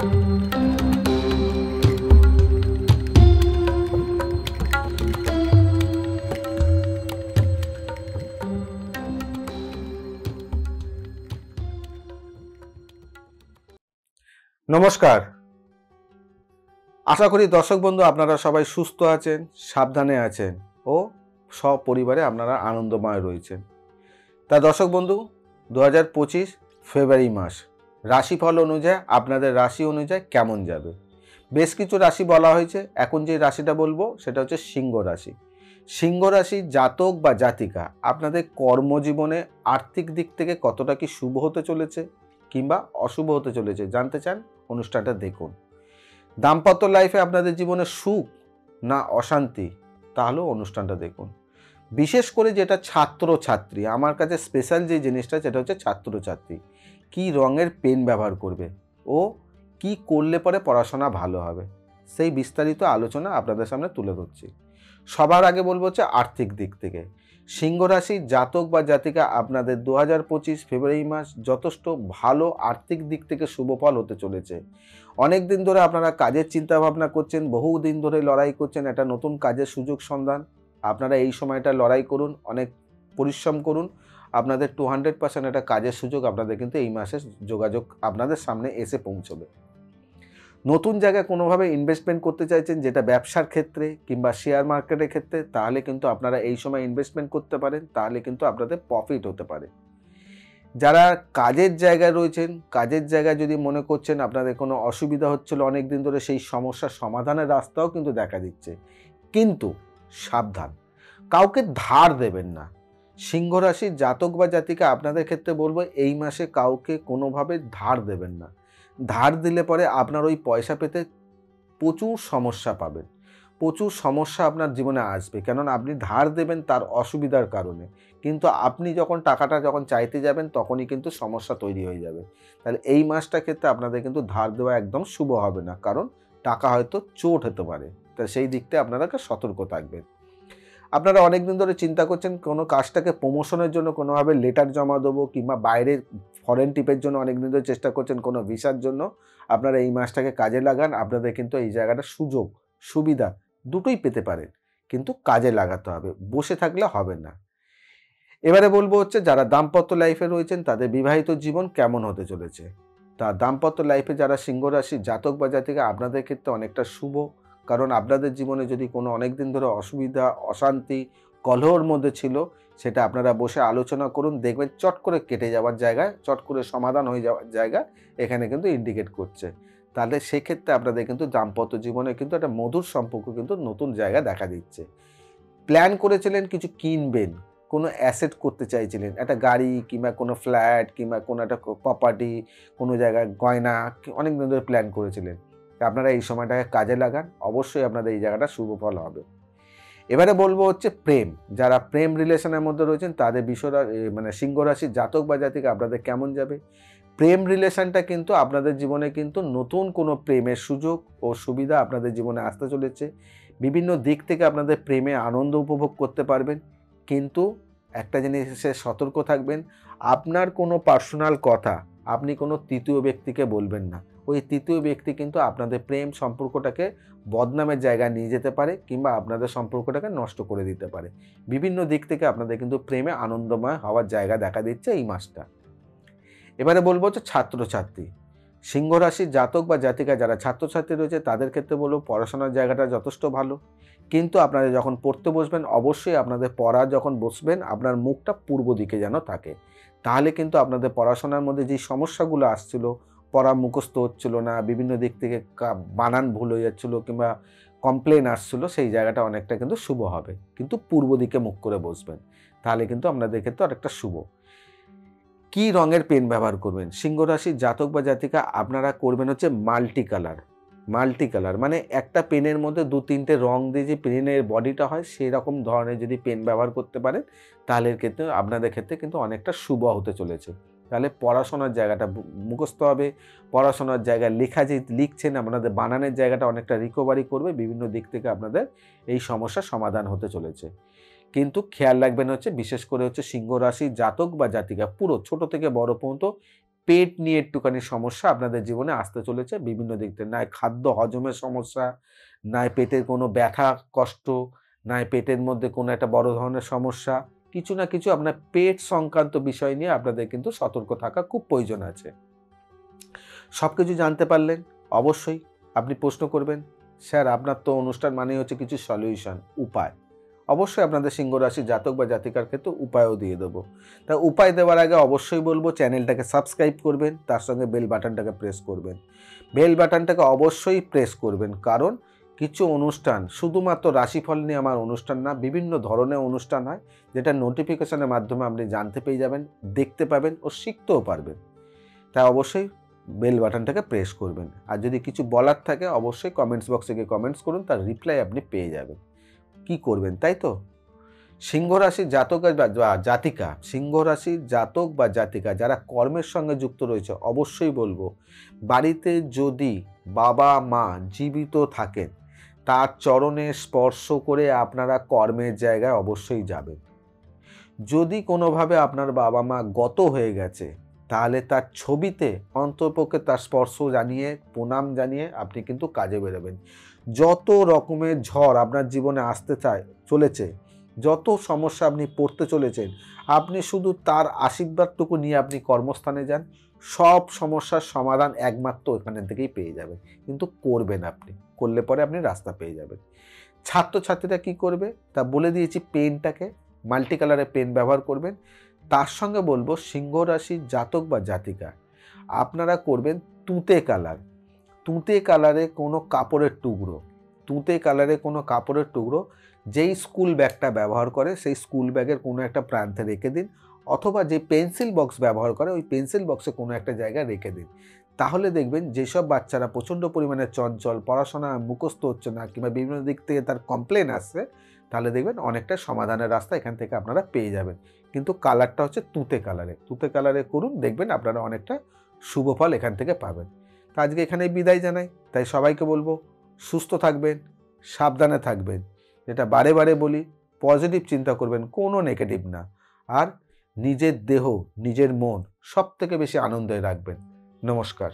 নমস্কার, আশা করি দর্শক বন্ধু আপনারা সবাই সুস্থ আছেন, সাবধানে আছেন ও সপরিবারে আপনারা আনন্দময় রয়েছেন। তা দর্শক বন্ধু, 2025 ফেব্রুয়ারি মাস রাশিফল অনুযায়ী আপনাদের রাশি অনুযায়ী কেমন যাবে? বেশ কিছু রাশি বলা হয়েছে। এখন যে রাশিটা বলবো সেটা হচ্ছে সিংহ রাশি। সিংহ রাশি জাতক বা জাতিকা আপনাদের কর্মজীবনে আর্থিক দিক থেকে কতটা কি শুভ হতে চলেছে কিংবা অশুভ হতে চলেছে জানতে চান? অনুষ্ঠানটা দেখুন। দাম্পত্য লাইফে আপনাদের জীবনে সুখ না অশান্তি, তাহলেও অনুষ্ঠানটা দেখুন। বিশেষ করে যেটা ছাত্রছাত্রী, আমার কাছে স্পেশাল যে জিনিসটা সেটা হচ্ছে ছাত্রছাত্রী কী রঙের পেন ব্যবহার করবে ও কি করলে পরে পড়াশোনা ভালো হবে, সেই বিস্তারিত আলোচনা আপনাদের সামনে তুলে ধরছি। সবার আগে বলবো হচ্ছে আর্থিক দিক থেকে। সিংহ রাশি জাতক বা জাতিকা আপনাদের 2025 ফেব্রুয়ারি মাস যথেষ্ট ভালো আর্থিক দিক থেকে শুভফল হতে চলেছে। অনেক দিন ধরে আপনারা কাজের চিন্তা ভাবনা করছেন, বহুদিন ধরে লড়াই করছেন একটা নতুন কাজের সুযোগ সন্ধান। আপনারা এই সময়টা লড়াই করুন, অনেক পরিশ্রম করুন, আপনাদের 200% একটা কাজের সুযোগ আপনাদের কিন্তু এই মাসে যোগাযোগ আপনাদের সামনে এসে পৌঁছবে। নতুন জায়গায় কোনোভাবে ইনভেস্টমেন্ট করতে চাইছেন, যেটা ব্যবসার ক্ষেত্রে কিংবা শেয়ার মার্কেটের ক্ষেত্রে, তাহলে কিন্তু আপনারা এই সময় ইনভেস্টমেন্ট করতে পারেন, তাহলে কিন্তু আপনাদের প্রফিট হতে পারে। যারা কাজের জায়গায় রয়েছেন, কাজের জায়গায় যদি মনে করছেন আপনাদের কোনো অসুবিধা হচ্ছিল অনেক দিন ধরে, সেই সমস্যার সমাধানের রাস্তাও কিন্তু দেখা দিচ্ছে। কিন্তু সাবধান, কাউকে ধার দেবেন না। সিংহ রাশির জাতক বা জাতিকা আপনাদের ক্ষেত্রে বলবো এই মাসে কাউকে কোনোভাবে ধার দেবেন না। ধার দিলে পরে আপনার ওই পয়সা পেতে প্রচুর সমস্যা পাবেন, প্রচুর সমস্যা আপনার জীবনে আসবে। কেননা আপনি ধার দেবেন তার অসুবিধার কারণে, কিন্তু আপনি যখন টাকাটা চাইতে যাবেন তখনই কিন্তু সমস্যা তৈরি হয়ে যাবে। তাহলে এই মাসটার ক্ষেত্রে আপনাদের কিন্তু ধার দেওয়া একদম শুভ হবে না, কারণ টাকা হয়তো চোট হতে পারে। তা সেই দিকটা আপনাদেরকে সতর্ক থাকবেন। আপনারা অনেক দিন ধরে চিন্তা করছেন কোনো কাজটাকে প্রমোশনের জন্য কোনোভাবে লেটার জমা দেবো কিংবা বাইরের ফরেন ট্রিপের জন্য অনেক দিন ধরে চেষ্টা করছেন, কোনো ভিসার জন্য। আপনারা এই মাসটাকে কাজে লাগান, আপনাদের কিন্তু এই জায়গাটা সুযোগ সুবিধা দুটোই পেতে পারেন, কিন্তু কাজে লাগাতে হবে, বসে থাকলে হবে না। এবারে বলবো হচ্ছে যারা দাম্পত্য লাইফে রয়েছেন তাদের বিবাহিত জীবন কেমন হতে চলেছে। তা দাম্পত্য লাইফে যারা সিংহ রাশি জাতক বা জাতিকা আপনাদের ক্ষেত্রে অনেকটা শুভ, কারণ আপনাদের জীবনে যদি কোনো অনেক দিন ধরে অসুবিধা অশান্তি কলহর মধ্যে ছিল, সেটা আপনারা বসে আলোচনা করুন, দেখবেন চট করে কেটে যাওয়ার জায়গায়, চট করে সমাধান হয়ে যাওয়ার জায়গা এখানে কিন্তু ইন্ডিকেট করছে। তাহলে সেক্ষেত্রে আপনাদের কিন্তু দাম্পত্য জীবনে কিন্তু একটা মধুর সম্পর্ক কিন্তু নতুন জায়গা দেখা দিচ্ছে। প্ল্যান করেছিলেন কিছু কিনবেন, কোনো অ্যাসেট করতে চাইছিলেন, একটা গাড়ি কিংবা কোনো ফ্ল্যাট কিংবা কোনো একটা প্রপার্টি, কোনো জায়গায় গয়না, অনেক দিন ধরে প্ল্যান করেছিলেন। আপনারা এই সময়টাকে কাজে লাগান, অবশ্যই আপনাদের এই জায়গাটা শুভ ফল হবে। এবারে বলবো হচ্ছে প্রেম। যারা প্রেম রিলেশনের মধ্যে রয়েছেন তাদের বিষয়টা সিংহ রাশির জাতক বা জাতিকা আপনাদের কেমন যাবে? প্রেম রিলেশনটা কিন্তু আপনাদের জীবনে কিন্তু নতুন কোনো প্রেমের সুযোগ ও সুবিধা আপনাদের জীবনে আসতে চলেছে। বিভিন্ন দিক থেকে আপনাদের প্রেমে আনন্দ উপভোগ করতে পারবেন, কিন্তু একটা জিনিসে সতর্ক থাকবেন, আপনার কোনো পার্সোনাল কথা আপনি কোনো তৃতীয় ব্যক্তিকে বলবেন না। ওই তৃতীয় ব্যক্তি কিন্তু আপনাদের প্রেম সম্পর্কটাকে বদনামের জায়গায় নিয়ে যেতে পারে কিংবা আপনাদের সম্পর্কটাকে নষ্ট করে দিতে পারে। বিভিন্ন দিক থেকে আপনাদের কিন্তু প্রেমে আনন্দময় হওয়ার জায়গা দেখা দিচ্ছে এই মাসটা। এবারে বলবো হচ্ছে ছাত্রছাত্রী। সিংহ রাশির জাতক বা জাতিকা যারা ছাত্রছাত্রী রয়েছে তাদের ক্ষেত্রে বলবো পড়াশোনার জায়গাটা যথেষ্ট ভালো, কিন্তু আপনারা যখন পড়তে বসবেন অবশ্যই আপনাদের পড়া যখন বসবেন আপনার মুখটা পূর্ব দিকে যেন থাকে, তাহলে কিন্তু আপনাদের পড়াশোনার মধ্যে যে সমস্যাগুলো আসছিল, পড়া মুখস্থ হচ্ছিল না, বিভিন্ন দিক থেকে বানান ভুল হয়ে যাচ্ছিলো কিংবা কমপ্লেন আসছিলো, সেই জায়গাটা অনেকটা কিন্তু শুভ হবে। কিন্তু পূর্ব দিকে মুখ করে বসবেন, তাহলে কিন্তু আপনাদের ক্ষেত্রে অনেকটা শুভ। কি রঙের পেন ব্যবহার করবেন? সিংহ রাশির জাতক বা জাতিকা আপনারা করবেন হচ্ছে মাল্টি কালার। মাল্টি কালার মানে একটা পেনের মধ্যে 2-3টে রং দিয়ে যে পেনের বডিটা হয় সেই রকম ধরনের যদি পেন ব্যবহার করতে পারেন, তাহলে ক্ষেত্রে আপনাদের ক্ষেত্রে কিন্তু অনেকটা শুভ হতে চলেছে। তাহলে পড়াশোনার জায়গাটা মুখস্থ হবে, পড়াশোনার জায়গায় লেখা যে লিখছেন আপনাদের বানানের জায়গাটা অনেকটা রিকভারি করবে, বিভিন্ন দিক থেকে আপনাদের এই সমস্যার সমাধান হতে চলেছে। কিন্তু খেয়াল রাখবেন হচ্ছে বিশেষ করে হচ্ছে সিংহ রাশির জাতক বা জাতিকা পুরো ছোট থেকে বড় পর্যন্ত পেট নিয়ে একটুখানি সমস্যা আপনাদের জীবনে আসতে চলেছে বিভিন্ন দিক থেকে, নয় খাদ্য হজমের সমস্যা, নয় পেটের কোনো ব্যথা কষ্ট, নয় পেটের মধ্যে কোনো একটা বড় ধরনের সমস্যা, কিছু না কিছু আপনার পেট সংক্রান্ত বিষয় নিয়ে আপনাদের কিন্তু সতর্ক থাকা খুব প্রয়োজন আছে। সব কিছু জানতে পারলেন, অবশ্যই আপনি প্রশ্ন করবেন, স্যার আপনার তো অনুষ্ঠান মানেই হচ্ছে কিছু সলিউশন, উপায়। অবশ্যই আপনাদের সিংহ রাশির জাতক বা জাতিকার ক্ষেত্রে উপায়ও দিয়ে দেবো। তা উপায় দেওয়ার আগে অবশ্যই বলবো চ্যানেলটাকে সাবস্ক্রাইব করবেন, তার সঙ্গে বেল বাটনটাকে প্রেস করবেন। বেল বাটনটাকে অবশ্যই প্রেস করবেন, কারণ কিছু অনুষ্ঠান শুধুমাত্র রাশিফল নিয়ে আমার অনুষ্ঠান না, বিভিন্ন ধরনের অনুষ্ঠান হয়, যেটা নোটিফিকেশনের মাধ্যমে আপনি জানতে পেয়ে যাবেন, দেখতে পাবেন ও শিখতেও পারবেন। তাই অবশ্যই বেল বাটনটাকে প্রেস করবেন। আর যদি কিছু বলার থাকে অবশ্যই কমেন্টস বক্সে গিয়ে কমেন্টস করুন, তার রিপ্লাই আপনি পেয়ে যাবেন। কি করবেন, তাই তো? সিংহ রাশির জাতক বা জাতিকা, সিংহ রাশির জাতক বা জাতিকা যারা কর্মের সঙ্গে যুক্ত রয়েছে, অবশ্যই বলবো বাড়িতে যদি বাবা মা জীবিত থাকেন, তার চরণে স্পর্শ করে আপনারা কর্মের জায়গায় অবশ্যই যাবেন। যদি কোনোভাবে আপনার বাবা মা গত হয়ে গেছে, তাহলে তার ছবিতে অন্ততপক্ষে তার স্পর্শ জানিয়ে, প্রণাম জানিয়ে আপনি কিন্তু কাজে বেরোবেন। যত রকমের ঝড় আপনার জীবনে আসতে চলেছে, যত সমস্যা আপনি পড়তে চলেছেন, আপনি শুধু তার আশীর্বাদটুকু নিয়ে আপনি কর্মস্থানে যান, সব সমস্যার সমাধান একমাত্র ওখানে থেকেই পেয়ে যাবেন। কিন্তু করবেন আপনি, করলে পরে আপনি রাস্তা পেয়ে যাবেন। ছাত্রছাত্রীরা কি করবে তা বলে দিয়েছি, পেনটাকে মাল্টি কালারের পেন ব্যবহার করবেন। তার সঙ্গে বলবো সিংহ রাশির জাতক বা জাতিকা আপনারা করবেন তুঁতে কালার। তুঁতে কালারে কোনো কাপড়ের টুকরো, তুঁতে কালারে কোনো কাপড়ের টুকরো যেই স্কুল ব্যাগটা ব্যবহার করে সেই স্কুল ব্যাগের কোনো একটা প্রান্তে রেখে দিন, অথবা যে পেন্সিল বক্স ব্যবহার করে ওই পেন্সিল বক্সে কোনো একটা জায়গায় রেখে দিন। তাহলে দেখবেন যেসব বাচ্চারা প্রচণ্ড পরিমাণে চঞ্চল, পড়াশোনা মুখস্থ হচ্ছে না, কিংবা বিভিন্ন দিক থেকে তার কমপ্লেন আসছে, তাহলে দেখবেন অনেকটা সমাধানের রাস্তা এখান থেকে আপনারা পেয়ে যাবেন। কিন্তু কালারটা হচ্ছে তুঁতে কালারে, তুঁতে কালারে করুন, দেখবেন আপনারা অনেকটা শুভ ফল এখান থেকে পাবেন। তো আজকে এখানেই বিদায় জানাই। তাই সবাইকে বলবো সুস্থ থাকবেন, সাবধানে থাকবেন, যেটা বারে বারে বলি, পজিটিভ চিন্তা করবেন, কোনো নেগেটিভ না। আর নিজের দেহ, নিজের মন সব থেকে বেশি আনন্দে রাখবেন। নমস্কার।